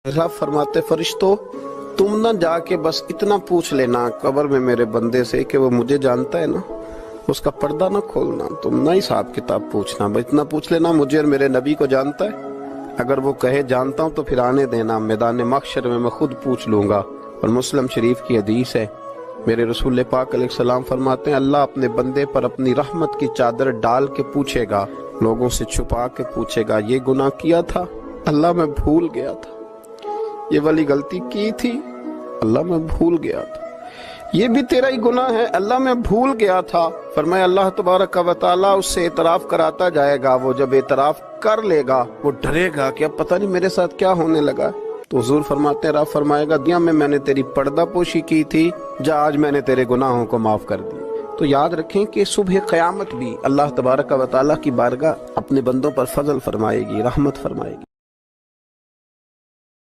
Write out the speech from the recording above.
रब फरमाते फरिश्तों तुम ना जाके बस इतना पूछ लेना कब्र में मेरे बंदे से कि वो मुझे जानता है ना, उसका पर्दा ना खोलना, तुम ना हिसाब किताब पूछना, बस इतना पूछ लेना मुझे और मेरे नबी को जानता है। अगर वो कहे जानता हूँ तो फिर आने देना, मैदान महशर में मैं खुद पूछ लूंगा। और मुस्लिम शरीफ की हदीस है, मेरे रसूल पाक अलैहिस्सलाम फरमाते हैं अल्लाह अपने बंदे पर अपनी रहमत की चादर डाल के पूछेगा, लोगों से छुपा के पूछेगा ये गुनाह किया था अल्लाह मैं भूल गया था, ये वाली गलती की थी अल्लाह मैं भूल गया था, ये भी तेरा ही गुनाह है अल्लाह मैं भूल गया था। फरमाया अल्लाह तबारक व तआला उससे एतराफ कराता जाएगा। वो जब एतराफ कर लेगा वो डरेगा कि अब पता नहीं मेरे साथ क्या होने लगा। तो हुजूर फरमाते हैं रब फरमाएगा दुनिया में मैंने तेरी पर्दा पोशी की थी, जा आज मैंने तेरे गुनाहों को माफ कर दिया। तो याद रखें कि सुबह क़यामत भी अल्लाह तबारक व तआला की बारगाह अपने बंदों पर फजल फरमाएगी, रहमत फरमाएगी।